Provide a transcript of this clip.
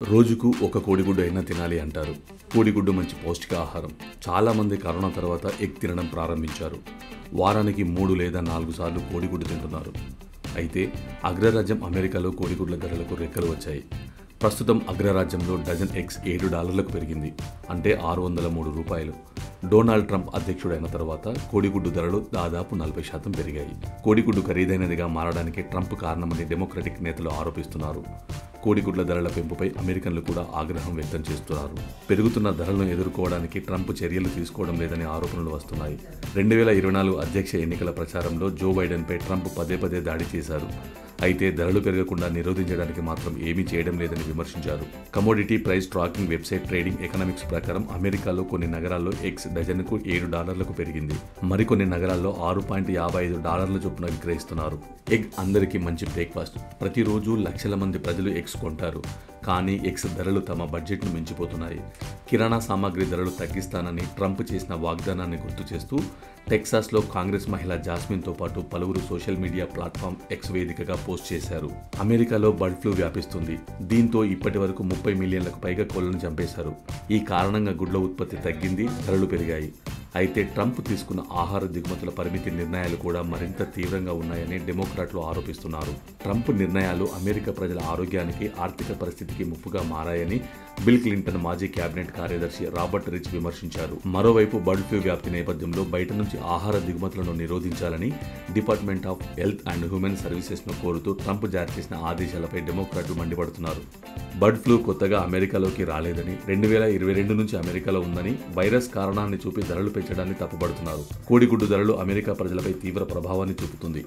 రోజుకు ఒక కోడిగుడ్డు అయినా తినాలి అంటారు. కోడిగుడ్డు మంచి పౌష్టికాహారం. చాలామంది కరోనా తర్వాత ఎగ్ తినడం ప్రారంభించారు. వారానికి 3 లేదా 4 సార్లు కోడిగుడ్డు తింటున్నారు. అయితే అగ్రరాజ్యం అమెరికాలో కోడిగుడ్ల ధరలకు రెక్కలు వచ్చాయి. ప్రస్తుతం అగ్రరాజ్యంలో డజన్ ఎగ్స్ $7 పెరిగింది, అంటే $603. డొనాల్డ్ ట్రంప్ అధ్యక్షుడైన తర్వాత కోడిగుడ్డు ధరలు దాదాపు 40% పెరిగాయి. కోడిగుడ్డు ఖరీదైనదిగా మారడానికి ట్రంప్ కారణమని డెమోక్రటిక్ నేతలు ఆరోపిస్తున్నారు. కోడిగుడ్ల ధరల పెంపుపై అమెరికన్లు కూడా ఆగ్రహం వ్యక్తం చేస్తున్నారు. పెరుగుతున్న ధరలను ఎదుర్కోవడానికి ట్రంప్ చర్యలు తీసుకోవడం లేదని ఆరోపణలు వస్తున్నాయి. 2024 అధ్యక్ష ఎన్నికల ప్రచారంలో జో బైడెన్పై ట్రంప్ పదే దాడి చేశారు. అయితే ధరలు పెరగకుండా నిరోధించడానికి మాత్రం ఏమీ చేయడం లేదని విమర్శించారు. Commodity price tracking website trading economics ప్రకారం అమెరికాలో కొన్ని నగరాల్లో ఎగ్స్ డజన్కు $7 పెరిగింది. మరికొన్ని నగరాల్లో $6.55 చొప్పున విక్రయిస్తున్నారు. ఎగ్ అందరికీ మంచి బ్రేక్ఫాస్ట్. ప్రతిరోజు లక్షల మంది ప్రజలు ఎగ్స్ కొంటారు. కానీ ఎగ్స్ ధరలు తమ బడ్జెట్ను మించిపోతున్నాయి. కిరాణా సామాగ్రి ధరలు తగ్గిస్తానని ట్రంప్ చేసిన వాగ్దానాన్ని గుర్తు చేస్తూ టెక్సాస్లో కాంగ్రెస్ మహిళ జాస్మిన్తో పాటు పలువురు సోషల్ మీడియా ప్లాట్ఫామ్ ఎక్స్ వేదికగా పోస్ట్ చేశారు. అమెరికాలో బర్డ్ ఫ్లూ వ్యాపిస్తుంది. దీంతో ఇప్పటి వరకు 30 మిలియన్లకు పైగా కోళ్లను చంపేశారు. ఈ కారణంగా గుడ్ల ఉత్పత్తి తగ్గింది, ధరలు పెరిగాయి. అయితే ట్రంప్ తీసుకున్న ఆహార దిగుమతుల పరిమితి నిర్ణయాలు కూడా మరింత తీవ్రంగా ఉన్నాయని డెమోక్రాట్లు ఆరోపిస్తున్నారు. ట్రంప్ నిర్ణయాలు అమెరికా ప్రజల ఆరోగ్యానికి, ఆర్థిక పరిస్థితికి ముప్పుగా మారాయని బిల్ క్లింటన్ మాజీ కేబినెట్ కార్యదర్శి రాబర్ట్ రిచ్ విమర్శించారు. మరోవైపు బర్డ్ ఫ్లూ వ్యాప్తి నేపథ్యంలో బయట నుంచి ఆహార దిగుమతులను నిరోధించాలని department of health and human సర్వీసెస్ను కోరుతూ ట్రంప్ జారీ చేసిన ఆదేశాలపై డెమోక్రాట్లు మండిపడుతున్నారు. బర్డ్ ఫ్లూ కొత్తగా అమెరికాలోకి రాలేదని, 2022 నుంచి అమెరికాలో ఉందని, వైరస్ కారణాన్ని చూపి ధరలు పెంచడాన్ని తప్పుపడుతున్నారు. కోడిగుడ్డు ధరలు అమెరికా ప్రజలపై తీవ్ర ప్రభావాన్ని చూపుతుంది.